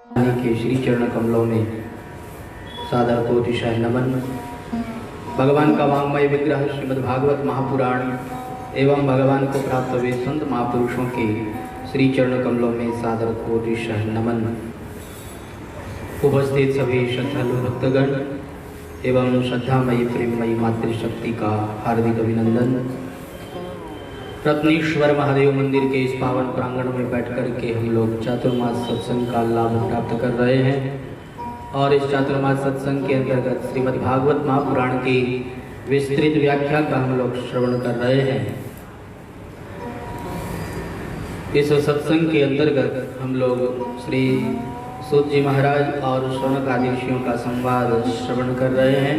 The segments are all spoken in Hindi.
के श्री चरण कमलों में सादर कोटिशः नमन। भगवान का वांग्मय विग्रह श्रीमद् भागवत महापुराण एवं भगवान को प्राप्त हुए संत महापुरुषों के श्री चरण कमलों में सादर कोटिशः नमन। उपस्थित सभी श्रद्धालु भक्तगण एवं श्रद्धामयी प्रेममयी मातृशक्ति का हार्दिक अभिनंदन। रत्नेश्वर महादेव मंदिर के इस पावन प्रांगण में बैठकर के हम लोग चातुर्मास सत्संग का लाभ प्राप्त कर रहे हैं और इस चातुर्मास सत्संग के अंतर्गत श्रीमद् भागवत महापुराण की विस्तृत व्याख्या का हम लोग श्रवण कर रहे हैं। इस सत्संग के अंतर्गत हम लोग श्री सूत जी महाराज और शौनक आदि ऋषियों का संवाद श्रवण कर रहे हैं।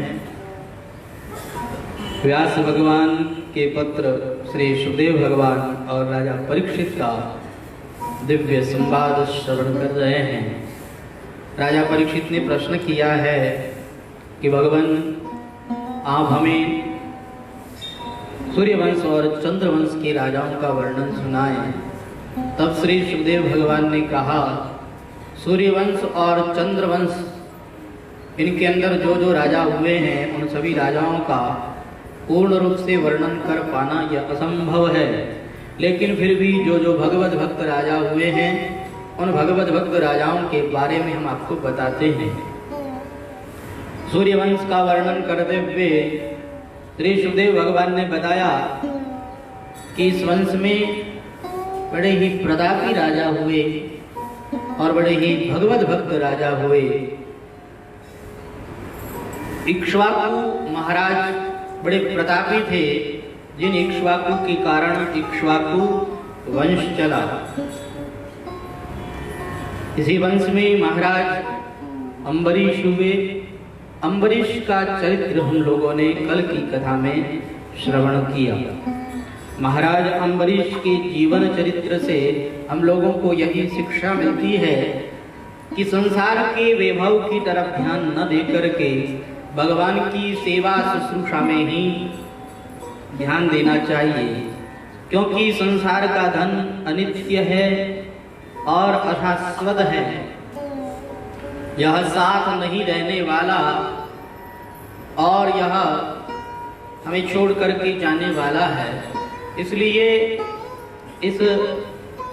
व्यास भगवान के पत्र श्री सुखदेव भगवान और राजा परीक्षित का दिव्य संवाद श्रवण कर रहे हैं। राजा परीक्षित ने प्रश्न किया है कि भगवान आप हमें सूर्यवंश और चंद्रवंश के राजाओं का वर्णन सुनाएं। तब श्री सुखदेव भगवान ने कहा, सूर्यवंश और चंद्रवंश इनके अंदर जो जो राजा हुए हैं उन सभी राजाओं का पूर्ण रूप से वर्णन कर पाना यह असंभव है, लेकिन फिर भी जो जो भगवत भक्त राजा हुए हैं उन भगवत भक्त राजाओं के बारे में हम आपको बताते हैं। सूर्यवंश का वर्णन करते हुए श्री सुखदेव भगवान ने बताया कि इस वंश में बड़े ही प्रतापी राजा हुए और बड़े ही भगवत भक्त राजा हुए। इक्ष्वाकु महाराज बड़े प्रतापी थे, जिन इक्ष्वाकु के कारण इक्ष्वाकु वंश चला। इसी वंश में महाराज अम्बरीश हुए। अम्बरीश का चरित्र हम लोगों ने कल की कथा में श्रवण किया। महाराज अम्बरीश के जीवन चरित्र से हम लोगों को यही शिक्षा मिलती है कि संसार के वैभव की तरफ ध्यान न दे करके भगवान की सेवा शुश्रूषा में ही ध्यान देना चाहिए, क्योंकि संसार का धन अनित्य है और अशाश्वत है। यह साथ नहीं रहने वाला और यह हमें छोड़ करके जाने वाला है। इसलिए इस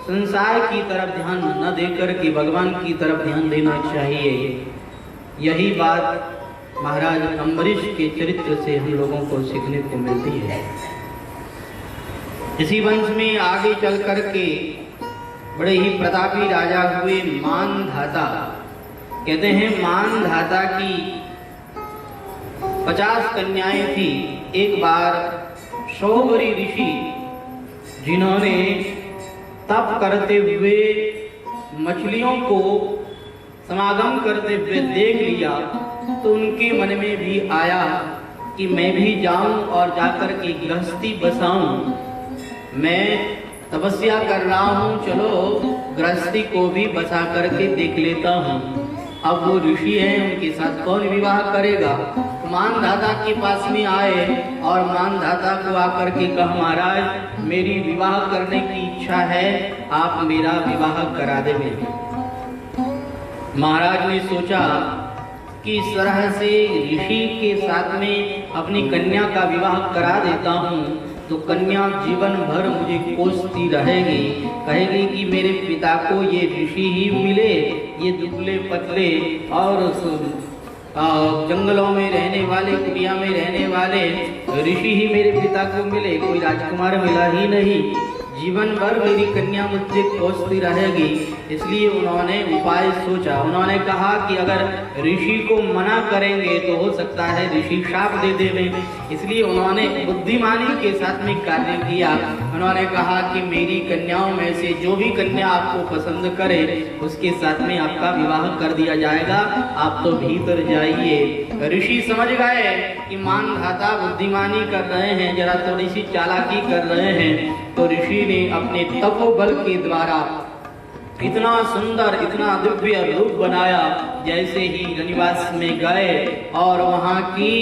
संसार की तरफ ध्यान न देकर के भगवान की तरफ ध्यान देना चाहिए। यही बात महाराज अम्बरीश के चरित्र से हम लोगों को सीखने को मिलती है। इसी वंश में आगे चल करके बड़े ही प्रतापी राजा हुए मानधाता। कहते हैं मानधाता की 50 कन्याएं थी। एक बार शौबरी ऋषि जिन्होंने तप करते हुए मछलियों को समागम करते हुए देख लिया, तो उनके मन में भी आया कि मैं भी जाऊं और जाकर के गृहस्थी बसाऊं। मैं तपस्या कर रहा हूं, चलो गृहस्थी को भी बसा करके देख लेता हूं। अब वो ऋषि हैं, उनके साथ कौन विवाह करेगा? मानधाता के पास में आए और मानधाता को आकर के कहा, महाराज मेरी विवाह करने की इच्छा है, आप मेरा विवाह करा देंगे। महाराज ने सोचा कि इस तरह से ऋषि के साथ में अपनी कन्या का विवाह करा देता हूँ तो कन्या जीवन भर मुझे कोसती रहेगी, कहेगी कि मेरे पिता को ये ऋषि ही मिले, ये दुबले पतले और जंगलों में रहने वाले, कुटिया में रहने वाले ऋषि ही मेरे पिता को मिले, कोई राजकुमार मिला ही नहीं। जीवन भर मेरी कन्या मुझसे कोसती रहेगी। इसलिए उन्होंने उपाय सोचा। उन्होंने कहा कि अगर ऋषि को मना करेंगे तो हो सकता है ऋषि शाप दे देवें। इसलिए उन्होंने बुद्धिमानी के साथ में कार्य किया। उन्होंने कहा कि मेरी कन्याओं में से जो भी कन्या आपको पसंद करे उसके साथ में आपका विवाह कर दिया जाएगा, आप तो भीतर जाइए। ऋषि समझ गए कि मानधाता बुद्धिमानी कर रहे हैं, जरा थोड़ी सी चालाकी कर रहे हैं, तो ऋषि ने अपने तपोबल के द्वारा इतना सुंदर, इतना दिव्य रूप बनाया। जैसे ही रनिवास में गए और वहां की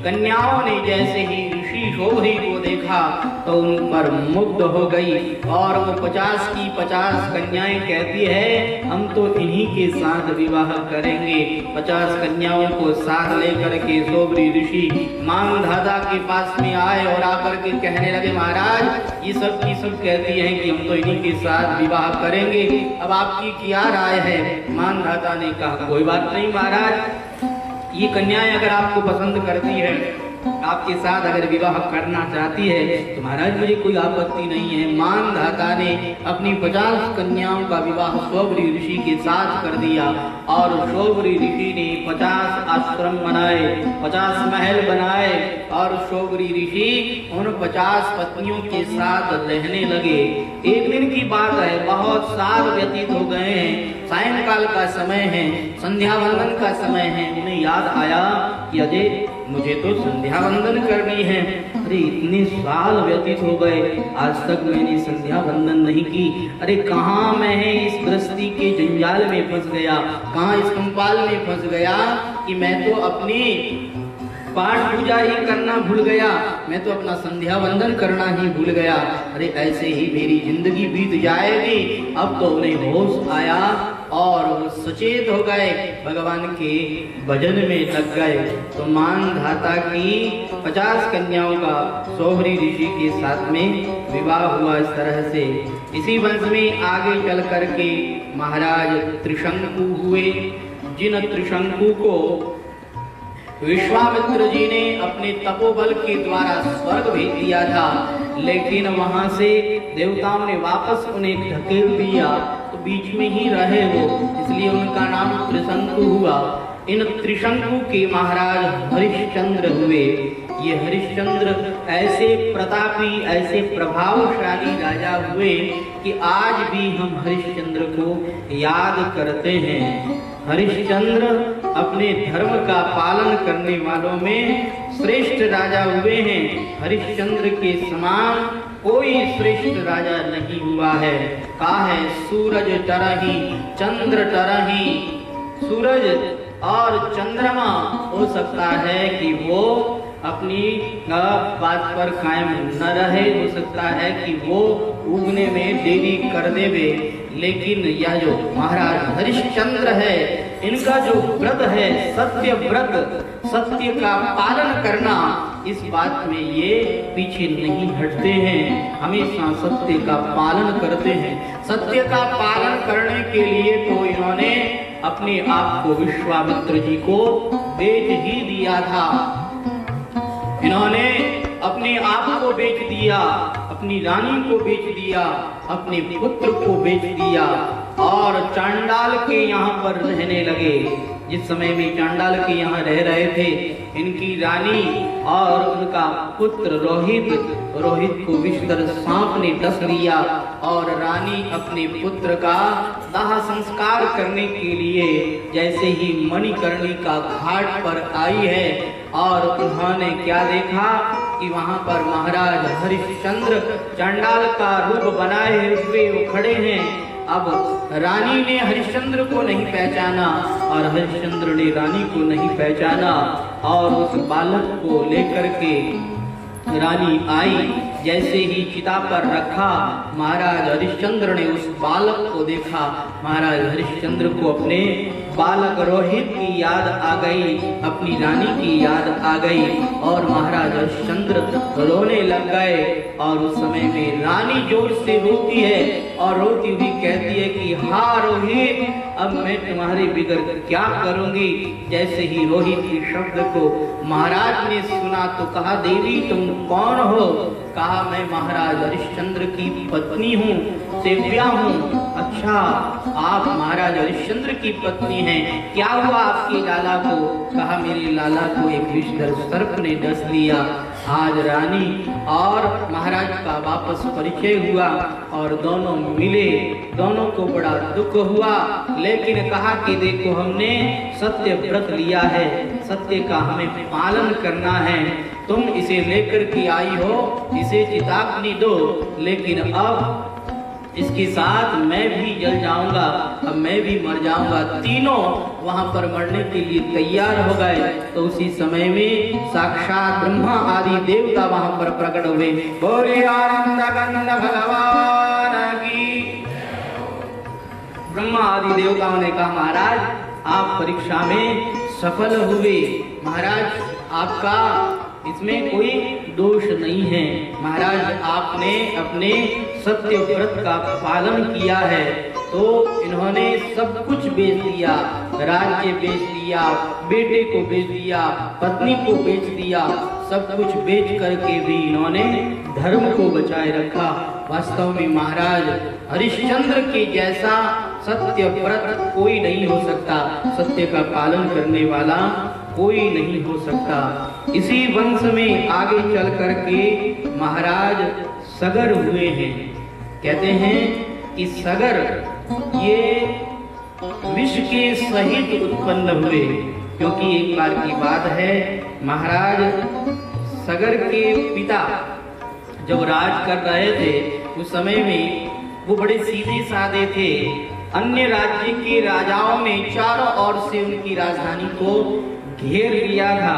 कन्याओं ने जैसे ही ऋषि शोभरी को देखा तो उन पर मुग्ध हो गई और वो 50 की 50 कन्याएं कहती है हम तो इन्हीं के साथ विवाह करेंगे। 50 कन्याओं को साथ लेकर के शोभरी ऋषि मानधाता के पास में आए और आकर के कहने लगे महाराज ये सब की सब कहती हैं कि हम तो इन्हीं के साथ विवाह करेंगे, अब आपकी क्या राय है। मानधाता ने कहा कोई बात नहीं महाराज, ये कन्याएं अगर आपको पसंद करती है, आपके साथ अगर विवाह करना चाहती है तो महाराज मुझे कोई आपत्ति नहीं है। मानधाता ने अपनी 50 कन्याओं का विवाह शोभरी ऋषि के साथ कर दिया और शोभरी ऋषि ने 50 आश्रम बनाए, 50 महल बनाए और शोभरी ऋषि उन 50 पत्नियों के साथ रहने लगे। एक दिन की बात है, बहुत साल व्यतीत हो गए हैं, सायंकाल का समय है, संध्या वंदन का समय है। उन्हें याद आया कि अजय मुझे तो संध्या वंदन करनी है। अरे इतने साल व्यतीत हो गए, आज तक मैंने संध्या वंदन नहीं की। अरे कहाँ मैं इस गृहस्थी के जंजाल में फंस गया, कहाँ इस कंपाल में फंस गया कि मैं तो अपनी पाठ पूजा ही करना भूल गया, मैं तो अपना संध्या वंदन करना ही भूल गया। अरे ऐसे ही मेरी जिंदगी बीत जाएगी। अब तो उन्हें होश आया और वो सचेत हो गए, भगवान के भजन में लग गए। तो मानधाता की 50 कन्याओं का शोभरी ऋषि के साथ में विवाह हुआ। इस तरह से इसी वंश में आगे चल करके महाराज त्रिशंकु हुए, जिन त्रिशंकु को विश्वामित्र जी ने अपने तपोबल के द्वारा स्वर्ग भेज दिया था, लेकिन वहां से देवताओं ने वापस उन्हें धकेल दिया, तो बीच में ही रहे वो, इसलिए उनका नाम त्रिशंकु हुआ। इन त्रिशंकु के महाराज हरिश्चंद्र हुए। ये हरिश्चंद्र ऐसे प्रतापी, ऐसे प्रभावशाली राजा हुए कि आज भी हम हरिश्चंद्र को याद करते हैं। हरिश्चंद्र अपने धर्म का पालन करने वालों में श्रेष्ठ राजा हुए हैं। हरिश्चंद्र के समान कोई श्रेष्ठ राजा नहीं हुआ है। कहा है सूरज तरही चंद्र तरही, सूरज और चंद्रमा हो सकता है कि वो अपनी बात पर कायम न रहे, हो सकता है कि वो उगने में देरी कर देवे, लेकिन यह जो महाराज हरिश्चंद्र है, इनका जो व्रत है सत्य व्रत, सत्य का पालन करना, इस बात में ये पीछे नहीं हटते हैं, हमेशा सत्य का पालन करते हैं। सत्य का पालन करने के लिए तो इन्होंने अपने आप को विश्वामित्र जी को बेच ही दिया था। इन्होंने अपने आप को बेच दिया, अपनी रानी को बेच दिया, अपने पुत्र को बेच दिया और चांडाल के यहाँ पर रहने लगे। जिस समय में चांडाल के यहाँ रह रहे थे, इनकी रानी और उनका पुत्र रोहित को विषधर सांप ने डस लिया और रानी अपने पुत्र का दाह संस्कार करने के लिए जैसे ही मणिकर्णिका घाट पर आई है और उन्होंने क्या देखा कि वहां पर महाराज हरिश्चंद्र चांडाल का रूप बनाए हुए वो खड़े हैं। अब रानी ने हरिश्चंद्र को नहीं पहचाना और हरिश्चंद्र ने रानी को नहीं पहचाना और उस बालक को लेकर के रानी आई। जैसे ही चिता पर रखा, महाराज हरिश्चंद्र ने उस बालक को देखा। महाराज हरिश्चंद्र को अपने बालक रोहित की याद आ गई, अपनी रानी की याद आ गई और महाराज हरिश्चंद्र रोने लग गए। और उस समय में रानी जोर से रोती है और रोती हुई कहती है कि हाँ रोहित, अब मैं तुम्हारे बिगड़ क्या करूंगी। जैसे ही रोहित के शब्द को महाराज ने सुना तो कहा देवी तुम कौन हो। कहा मैं महाराज हरिश्चंद्र की पत्नी हूँ, सेव्या हूँ। अच्छा आप महाराज हरिश्चंद्र की पत्नी हैं, क्या हुआ आपके लाला को। कहा मेरे लाला को एक विषधर सर्प ने डस लिया। आज रानी और महाराज का वापस परिचय हुआ और दोनों मिले, दोनों को बड़ा दुख हुआ, लेकिन कहा कि देखो हमने सत्य व्रत लिया है, सत्य का हमें पालन करना है, तुम इसे लेकर के आई हो, इसे चेतावनी दो, लेकिन अब इसके साथ मैं भी जल जाऊंगा, अब मैं भी मर जाऊंगा। तीनों वहां पर मरने के लिए तैयार हो गए। तो उसी समय में साक्षात ब्रह्मा आदि देवता वहां पर प्रकट हुए। बोले आनंद कंद भगवान की। ब्रह्मा आदि देवताओं ने कहा, महाराज आप परीक्षा में सफल हुए, महाराज आपका इसमें कोई दोष नहीं है। महाराज आपने अपने सत्य व्रत का पालन किया है। तो इन्होंने सब कुछ बेच दिया, राज्य बेच दिया, बेटे को बेच दिया, पत्नी को बेच दिया, सब कुछ बेच करके भी इन्होंने धर्म को बचाए रखा। वास्तव में महाराज हरिश्चंद्र के जैसा सत्य व्रत कोई नहीं हो सकता, सत्य का पालन करने वाला कोई नहीं हो सकता। इसी वंश में आगे चल करके महाराज सगर हुए हैं। कहते हैं कि सगर ये विष के सहित उत्पन्न हुए, क्योंकि एक बार की बात है, महाराज सगर के पिता जब राज कर रहे थे उस समय में वो बड़े सीधे साधे थे। अन्य राज्य के राजाओं ने चारों ओर से उनकी राजधानी को घेर लिया था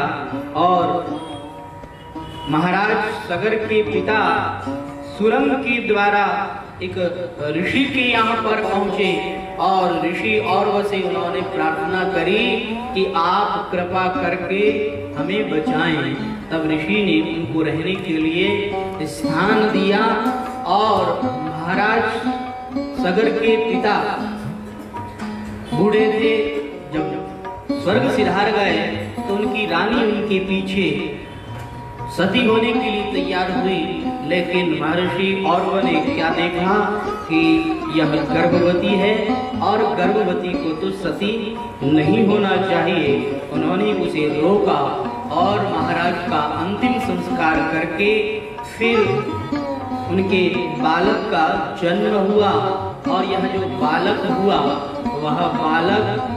और महाराज सगर के पिता सुरंग के द्वारा एक ऋषि के यहाँ पर पहुंचे और ऋषि और से उन्होंने प्रार्थना करी कि आप कृपा करके हमें बचाएं। तब ऋषि ने उनको रहने के लिए स्थान दिया और महाराज सगर के पिता बूढ़े थे, जब स्वर्ग सिधार गए तो उनकी रानी उनके पीछे सती होने के लिए तैयार हुई। लेकिन महर्षि औरव ने क्या देखा कि यह गर्भवती है और गर्भवती को तो सती नहीं होना चाहिए। उन्होंने उसे रोका और महाराज का अंतिम संस्कार करके फिर उनके बालक का जन्म हुआ। और यह जो बालक हुआ वह बालक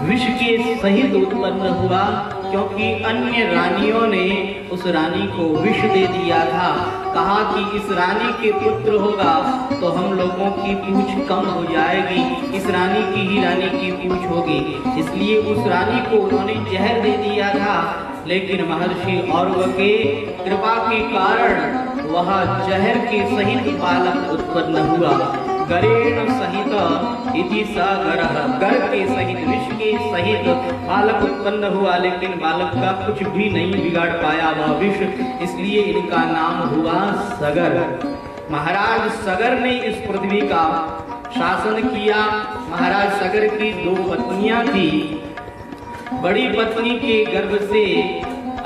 विष के सहित उत्पन्न हुआ, क्योंकि अन्य रानियों ने उस रानी को विष दे दिया था। कहा कि इस रानी के पुत्र होगा तो हम लोगों की पूंछ कम हो जाएगी, इस रानी की ही रानी की पूंछ होगी, इसलिए उस रानी को उन्होंने जहर दे दिया था। लेकिन महर्षि औरव के कृपा के कारण वह जहर के सहित बालक उत्पन्न हुआ। गरेण सहित इति सागरः, गर के सहित विष के सहित बालक उत्पन्न हुआ। लेकिन बालक का कुछ भी नहीं बिगाड़ पाया वह विष, इसलिए इनका नाम हुआ सगर। महाराज सगर ने इस पृथ्वी का शासन किया। महाराज सगर की 2 पत्नियां थी। बड़ी पत्नी के गर्भ से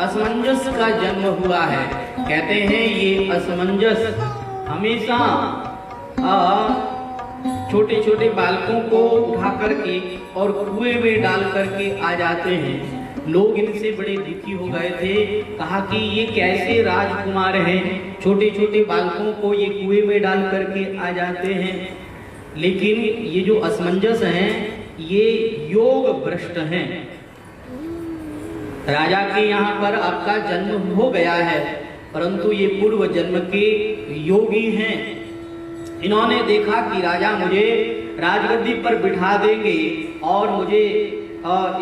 असमंजस का जन्म हुआ है। कहते हैं ये असमंजस हमेशा छोटे छोटे बालकों को उठा करके और कुएं में डाल करके आ जाते हैं। लोग इनसे बड़े दुखी हो गए थे। कहा कि ये कैसे राजकुमार हैं, छोटे छोटे बालकों को ये कुएं में डाल करके आ जाते हैं। लेकिन ये जो असमंजस हैं ये योग भ्रष्ट हैं। राजा के यहाँ पर आपका जन्म हो गया है, परंतु ये पूर्व जन्म के योगी हैं। इन्होंने देखा कि राजा मुझे राजगद्दी पर बिठा देंगे और मुझे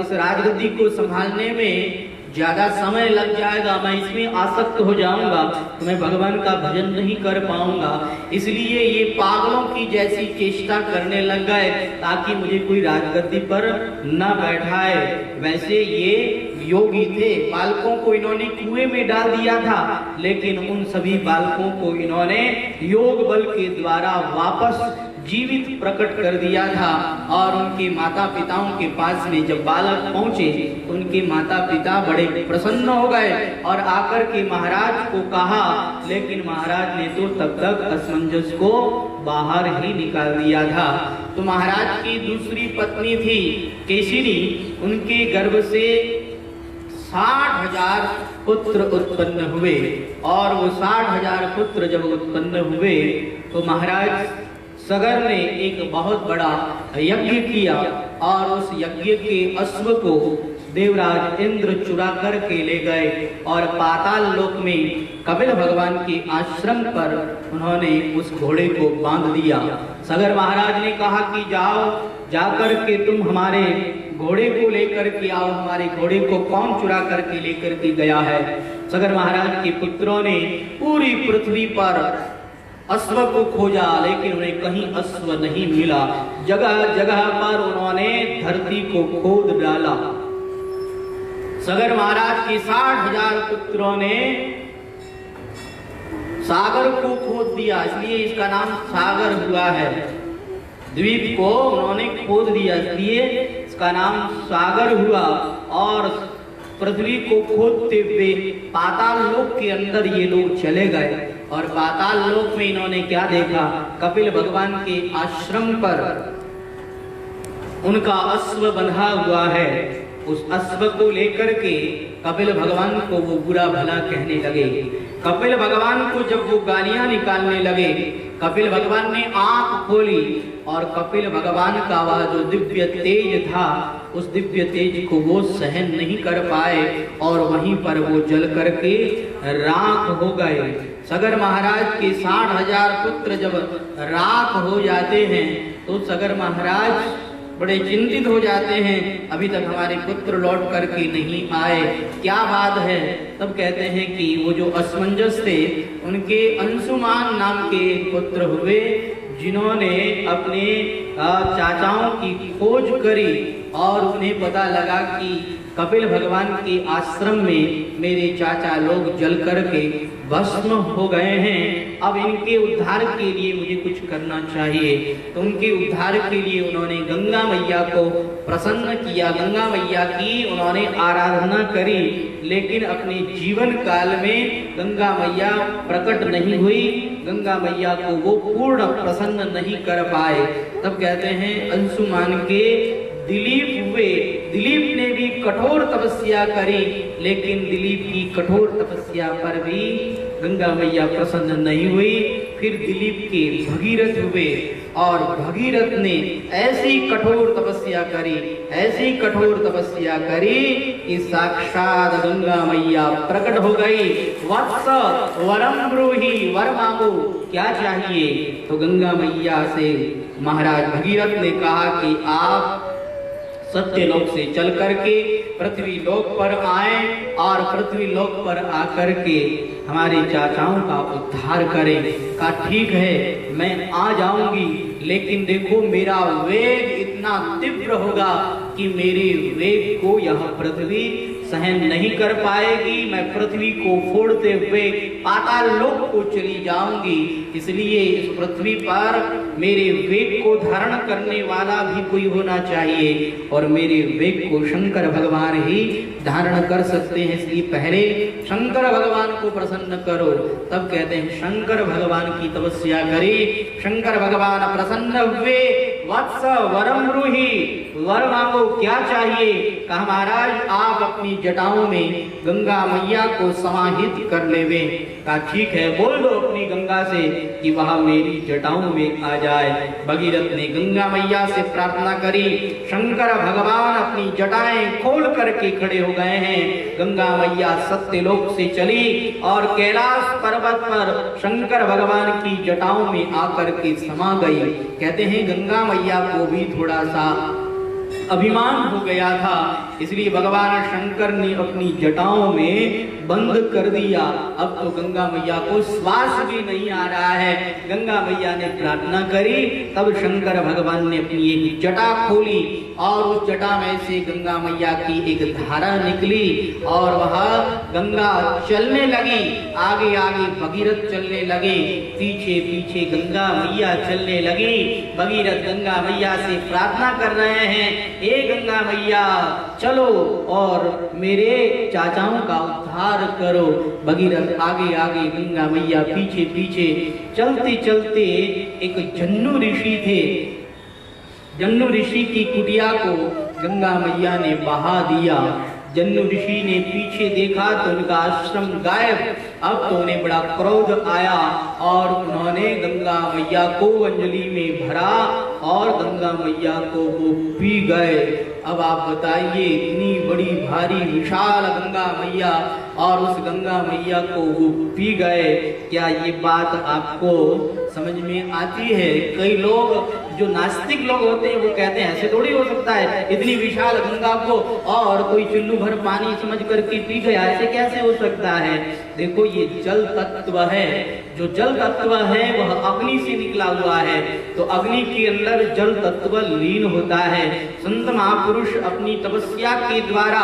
इस राजगद्दी को संभालने में ज्यादा समय लग जाएगा, मैं इसमें आसक्त हो जाऊंगा, तो मैं भगवान का भजन नहीं कर पाऊंगा। इसलिए ये पागलों की जैसी चेष्टा करने लग गए ताकि मुझे कोई राजगद्दी पर न बैठाए। वैसे ये योगी थे। बालकों को इन्होंने कुएं में डाल दिया था, लेकिन उन सभी बालकों को इन्होंने योग बल के द्वारा वापस जीवित प्रकट कर दिया था। और उनके माता पिताओं के पास में जब बालक पहुंचे, उनके माता पिता बड़े प्रसन्न हो गए और आकर के महाराज को कहा, लेकिन महाराज ने तो तब तक असमंजस को बाहर ही निकाल दिया था। तो महाराज की दूसरी पत्नी थी केशिनी, उनके गर्भ से 60,000 पुत्र उत्पन्न हुए। और वो 60,000 पुत्र जब उत्पन्न हुए तो महाराज सगर ने एक बहुत बड़ा यज्ञ किया और उस यज्ञ के अश्व को देवराज इंद्र चुरा करके ले गए और पाताल लोक में कपिल भगवान के आश्रम पर उन्होंने उस घोड़े को बांध दिया। सगर महाराज ने कहा कि जाओ, जाकर के तुम हमारे घोड़े को लेकर के आओ। हमारे घोड़े को कौन चुरा करके लेकर के गया है? सगर महाराज के पुत्रों ने पूरी पृथ्वी पर अश्व को खोजा, लेकिन उन्हें कहीं अश्व नहीं मिला। जगह जगह पर उन्होंने धरती को खोद डाला। सगर महाराज के 60,000 पुत्रों ने सागर को खोद दिया, इसलिए इसका नाम सागर हुआ है। द्वीप को उन्होंने खोद दिया, इसलिए इसका नाम सागर हुआ। और पृथ्वी को खोदते हुए पाताल लोक के अंदर ये लोग चले गए और पाताल लोक में इन्होंने क्या देखा? कपिल भगवान के आश्रम पर उनका अश्व बंधा हुआ है। उस अश्व को लेकर के कपिल भगवान को वो बुरा भला कहने लगे। कपिल भगवान को जब वो गालियां निकालने लगे, कपिल भगवान ने आंख खोली और कपिल भगवान का वह जो दिव्य तेज था, उस दिव्य तेज को वो सहन नहीं कर पाए और वहीं पर वो जल करके राख हो गए। सगर महाराज के 60,000 पुत्र जब राख हो जाते हैं तो सगर महाराज बड़े चिंतित हो जाते हैं। अभी तक हमारे पुत्र लौट करके नहीं आए, क्या बात है? तब कहते हैं कि वो जो असमंजस थे, उनके अंशुमान नाम के पुत्र हुए, जिन्होंने अपने चाचाओं की खोज करी और उन्हें पता लगा कि कपिल भगवान के आश्रम में मेरे चाचा लोग जल करके भस्म हो गए हैं। अब इनके उद्धार के लिए मुझे कुछ करना चाहिए। तो उनके उद्धार के लिए उन्होंने गंगा मैया को प्रसन्न किया, गंगा मैया की उन्होंने आराधना करी, लेकिन अपने जीवन काल में गंगा मैया प्रकट नहीं हुई, गंगा मैया को वो पूर्ण प्रसन्न नहीं कर पाए। तब कहते हैं अंशुमान के दिलीप हुए। दिलीप ने भी कठोर तपस्या करी, लेकिन दिलीप की कठोर तपस्या पर भी गंगा मैया प्रसन्न नहीं हुई। फिर दिलीप के भगीरथ हुए और भगीरथ ने ऐसी कठोर तपस्या करी, ऐसी कठोर तपस्या करी कि साक्षात गंगा मैया प्रकट हो गई। वत्स वरम ब्रूहि, वर मांगो, क्या चाहिए? तो गंगा मैया से महाराज भगीरथ ने कहा कि आप सत्यलोक से चल करके पृथ्वी लोक पर आए और पृथ्वी लोक पर आकर के हमारे चाचाओं का उद्धार करें। कहा ठीक है, मैं आ जाऊंगी, लेकिन देखो मेरा वेग इतना तीव्र होगा कि मेरे वेग को यह पृथ्वी सहन नहीं कर पाएगी। मैं पृथ्वी को फोड़ते हुए पाताल लोक को चली जाऊंगी, इसलिए इस पृथ्वी पर मेरे वेग को धारण करने वाला भी कोई होना चाहिए और मेरे वेग को शंकर भगवान ही धारण कर सकते हैं। इसलिए पहले शंकर भगवान को प्रसन्न करो। तब कहते हैं शंकर भगवान की तपस्या करी, शंकर भगवान प्रसन्न हुए। वत्स वरम ब्रूहि, वर मांगो, क्या चाहिए? कहा महाराज आप अपनी जटाओं में गंगा मैया को समाहित कर लेवे। कहा ठीक है, बोल दो अपनी गंगा से कि वह मेरी जटाओं में आ जाए। भगीरथ ने गंगा मैया से प्रार्थना करी। शंकर भगवान अपनी जटाएं खोल करके खड़े हो गए हैं। गंगा मैया सत्यलोक से चली और कैलाश पर्वत पर शंकर भगवान की जटाओं में आकर के समा गई। कहते हैं गंगा मैया को भी थोड़ा सा अभिमान हो गया था, इसलिए भगवान शंकर ने अपनी जटाओं में बंद कर दिया। अब तो गंगा मैया को श्वास भी नहीं आ रहा है। गंगा मैया ने प्रार्थना करी, तब शंकर भगवान ने अपनी एक जटा खोली और उस जटा में से गंगा मैया की एक धारा निकली और वह गंगा चलने लगी। आगे आगे भगीरथ चलने लगे, पीछे पीछे गंगा मैया चलने लगी। भगीरथ गंगा मैया से प्रार्थना कर रहे हैं, हे गंगा मैया चलो और मेरे चाचाओं का उद्धार करो। भगीरथ आगे आगे, गंगा मैया पीछे पीछे। चलते चलते एक जन्नू ऋषि थे। जन्नू ऋषि की कुटिया को गंगा मैया ने बहा दिया जन्नू ऋषि ने पीछे देखा तो उनका आश्रम गायब। अब तो उन्हें बड़ा क्रोध आया और उन्होंने गंगा मैया को अंजलि में भरा और गंगा मैया को वो पी गए। अब आप बताइए, इतनी बड़ी भारी विशाल गंगा मैया और उस गंगा मैया को वो पी गए, क्या ये बात आपको समझ में आती है? कई लोग जो नास्तिक लोग होते हैं वो कहते हैं ऐसे थोड़ी हो सकता है, इतनी विशाल गंगा को और कोई चुल्लू भर पानी समझ करके पी गया, ऐसे कैसे हो सकता है? देखो ये जल तत्व है, जो जल तत्व है वह अग्नि से निकला हुआ है, तो अग्नि के अंदर जल तत्व लीन होता है। संत महापुरुष अपनी तपस्या के द्वारा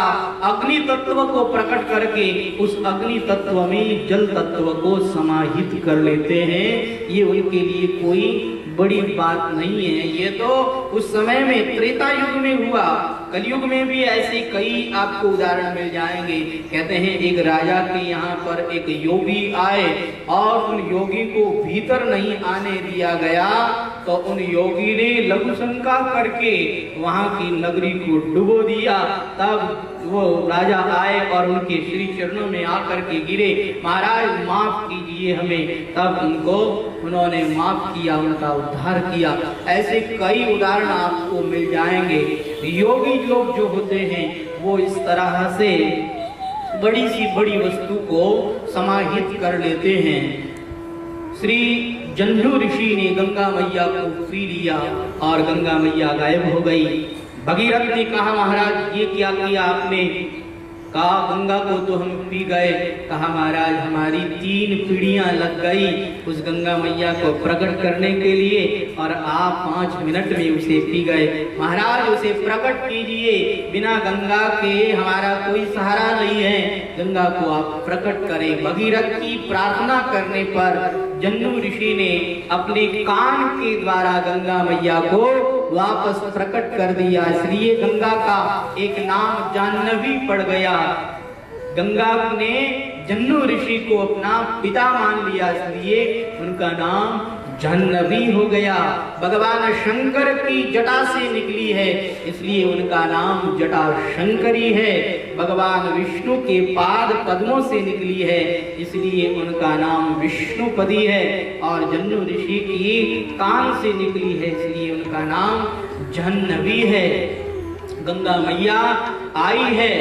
अग्नि तत्व को प्रकट करके उस अग्नि तत्व में जल तत्व को समाहित कर लेते हैं। ये उनके लिए कोई बड़ी बात नहीं है। ये तो उस समय में त्रेता युग में हुआ, कलयुग में भी ऐसे कई आपको उदाहरण मिल जाएंगे। कहते हैं एक राजा के यहाँ पर एक योगी आए और उन योगी को भीतर नहीं आने दिया गया, तो उन योगी ने लघु शंका करके वहां की नगरी को डुबो दिया। तब वो राजा आए और उनके श्री चरणों में आकर के गिरे, महाराज माफ कीजिए हमें। तब उन्होंने माफ किया, उनका उद्धार किया। ऐसे कई उदाहरण आपको मिल जाएंगे। योगी लोग जो होते हैं वो इस तरह से बड़ी सी बड़ी वस्तु को समाहित कर लेते हैं। श्री जन्नू ऋषि ने गंगा मैया को पी लिया और गंगा मैया गायब हो गई। भगीरथ ने कहा महाराज ये क्या किया आपने? कहा गंगा को तो हम पी गए। कहा महाराज हमारी 3 पीढ़ियां लग गई उस गंगा मैया को प्रकट करने के लिए और आप 5 मिनट में उसे पी गए। महाराज उसे प्रकट कीजिए, बिना गंगा के हमारा कोई सहारा नहीं है, गंगा को आप प्रकट करें। भगीरथ की प्रार्थना करने पर जन्नू ऋषि ने अपने कान के द्वारा गंगा मैया को वापस प्रकट कर दिया। इसलिए गंगा का एक नाम जाह्नवी पड़ गया। गंगा ने जन्नू ऋषि को अपना पिता मान लिया, इसलिए उनका नाम जाह्नवी हो गया। भगवान शंकर की जटा से निकली है, इसलिए उनका नाम जटा शंकरी है। भगवान विष्णु के पाद पद्मों से निकली है, इसलिए उनका नाम विष्णुपदी है। और जन्नू ऋषि की कान से निकली है, इसलिए उनका नाम जाह्नवी है। गंगा मैया आई है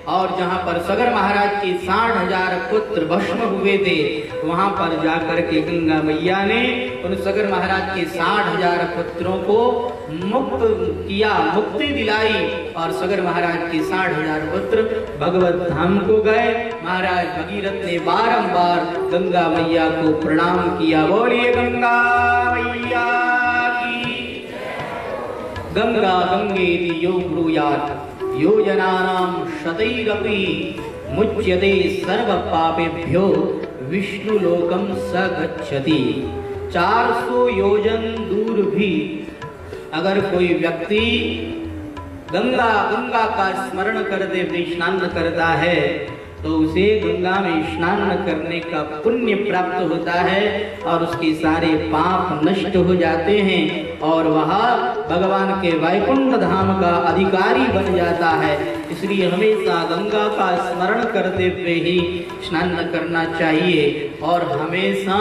और जहाँ पर सगर महाराज के 60,000 पुत्र भस्म हुए थे, वहां पर जाकर के गंगा मैया ने उन सगर महाराज के 60,000 पुत्रों को मुक्त किया, मुक्ति दिलाई और सगर महाराज के 60,000 पुत्र भगवत धाम को गए। महाराज भगीरथ ने बारंबार गंगा मैया को प्रणाम किया। बोलिए गंगा मैया की। गंगा गंगेति यो ब्रूयात् योजनानां शतैरपि मुच्यते सर्व पापेभ्यो विष्णुलोकं स गच्छति। 400 योजन दूर भी अगर कोई व्यक्ति गंगा का स्मरण करते हुए स्नान करता है तो उसे गंगा में स्नान करने का पुण्य प्राप्त होता है और उसके सारे पाप नष्ट हो जाते हैं और वह भगवान के वैकुंठ धाम का अधिकारी बन जाता है। इसलिए हमेशा गंगा का स्मरण करते हुए ही स्नान करना चाहिए और हमेशा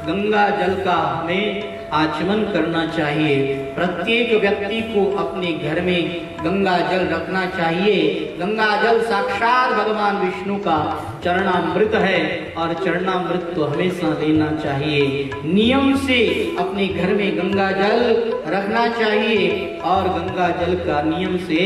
गंगा जल का हमें आचमन करना चाहिए। प्रत्येक व्यक्ति को अपने घर में गंगा जल रखना चाहिए। गंगा जल साक्षात भगवान विष्णु का चरणामृत है और चरणामृत तो हमेशा लेना चाहिए। नियम से अपने घर में गंगा जल रखना चाहिए और गंगा जल का नियम से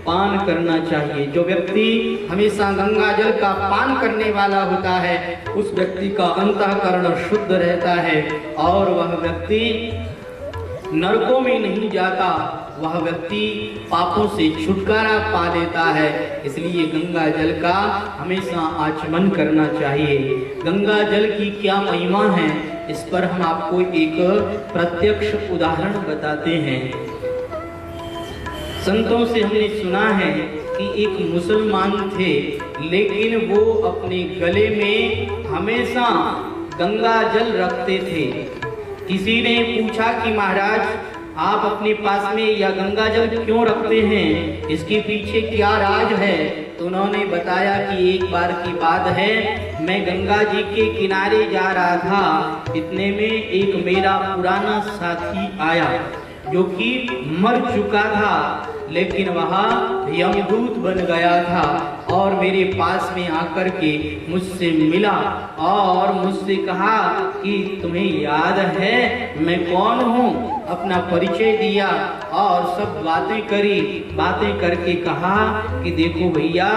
पान करना चाहिए। जो व्यक्ति हमेशा गंगा जल का पान करने वाला होता है उस व्यक्ति का अंतःकरण शुद्ध रहता है और वह व्यक्ति नरकों में नहीं जाता, वह व्यक्ति पापों से छुटकारा पा लेता है। इसलिए गंगा जल का हमेशा आचमन करना चाहिए। गंगा जल की क्या महिमा है, इस पर हम आपको एक प्रत्यक्ष उदाहरण बताते हैं। संतों से हमने सुना है कि एक मुसलमान थे, लेकिन वो अपने गले में हमेशा गंगा जल रखते थे। किसी ने पूछा कि महाराज आप अपने पास में यह गंगा जल क्यों रखते हैं, इसके पीछे क्या राज है। तो उन्होंने बताया कि एक बार की बात है, मैं गंगा जी के किनारे जा रहा था, इतने में एक मेरा पुराना साथी आया जो कि मर चुका था, लेकिन वह यमदूत बन गया था और मेरे पास में आकर के मुझसे मिला और मुझसे कहा कि तुम्हें याद है मैं कौन हूँ। अपना परिचय दिया और सब बातें करी। बातें करके कहा कि देखो भैया,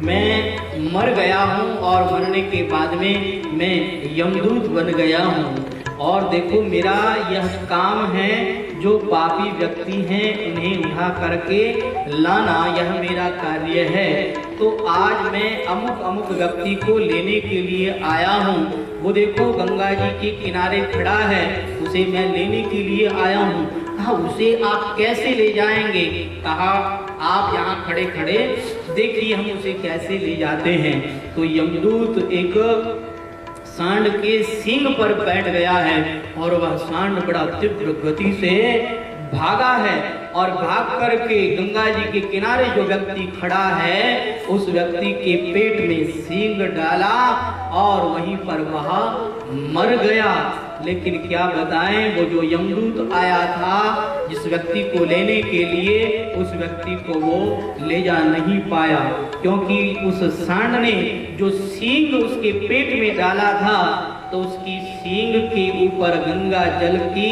मैं मर गया हूँ और मरने के बाद में मैं यमदूत बन गया हूँ, और देखो मेरा यह काम है, जो पापी व्यक्ति हैं उन्हें उठा करके लाना, यह मेरा कार्य है। तो आज मैं अमुक अमुक व्यक्ति को लेने के लिए आया हूँ, वो देखो गंगा जी के किनारे खड़ा है, उसे मैं लेने के लिए आया हूँ। कहा उसे आप कैसे ले जाएंगे। कहा आप यहाँ खड़े खड़े देखिए हम उसे कैसे ले जाते हैं। तो यमदूत एक सांड के सींग पर बैठ गया है और वह सांड बड़ा तीव्र गति से भागा है और भाग करके गंगा जी के किनारे जो व्यक्ति खड़ा है उस व्यक्ति के पेट में सींग डाला और वहीं पर वह मर गया। लेकिन क्या बताएं, वो जो यमदूत आया था जिस व्यक्ति को लेने के लिए, उस व्यक्ति को वो ले जा नहीं पाया, क्योंकि उस सांड ने जो सींग उसके पेट में डाला था तो उसकी सींग के ऊपर गंगा जल की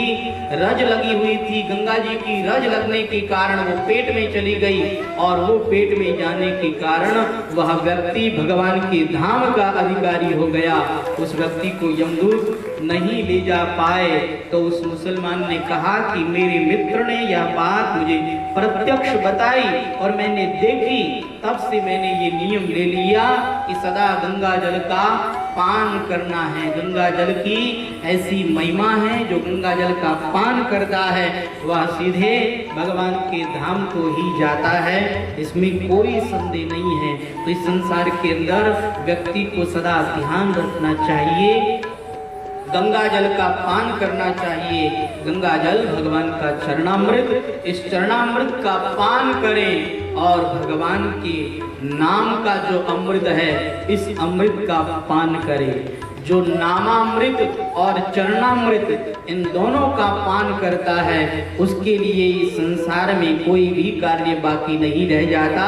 रज लगी हुई थी। गंगा जी की रज लगने के कारण वो पेट में चली गई और वो पेट में जाने के कारण वह व्यक्ति भगवान के धाम का अधिकारी हो गया। उस व्यक्ति को यमदूत नहीं ले जा पाए। तो उस मुसलमान ने कहा कि मेरे मित्र ने यह बात मुझे प्रत्यक्ष बताई और मैंने देखी, तब से मैंने ये नियम ले लिया कि सदा गंगा जल का पान करना है। गंगा जल की ऐसी महिमा है, जो गंगा जल का पान करता है वह सीधे भगवान के धाम को ही जाता है, इसमें कोई संदेह नहीं है। तो इस संसार के अंदर व्यक्ति को सदा ध्यान रखना चाहिए, गंगा जल का पान करना चाहिए। गंगा जल भगवान का चरणामृत, इस चरणामृत का पान करें और भगवान के नाम का जो अमृत है इस अमृत का पान करें। जो नामामृत और चरणामृत इन दोनों का पान करता है उसके लिए इस संसार में कोई भी कार्य बाकी नहीं रह जाता,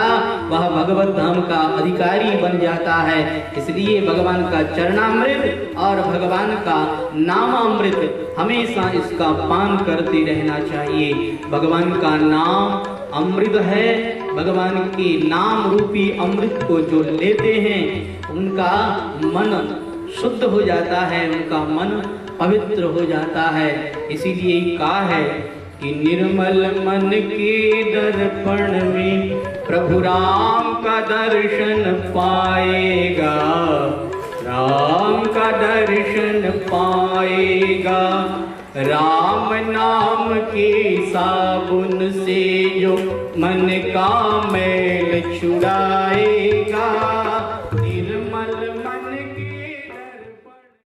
वह भगवत धाम का अधिकारी बन जाता है। इसलिए भगवान का चरणामृत और भगवान का नामामृत हमेशा इसका पान करते रहना चाहिए। भगवान का नाम अमृत है, भगवान के नाम रूपी अमृत को जो लेते हैं उनका मन शुद्ध हो जाता है, उनका मन पवित्र हो जाता है। इसीलिए कहा है कि निर्मल मन के दर्पण में प्रभु राम का दर्शन पाएगा, राम का दर्शन पाएगा। राम नाम के साबुन से जो मन का मैल छुड़ाएगा,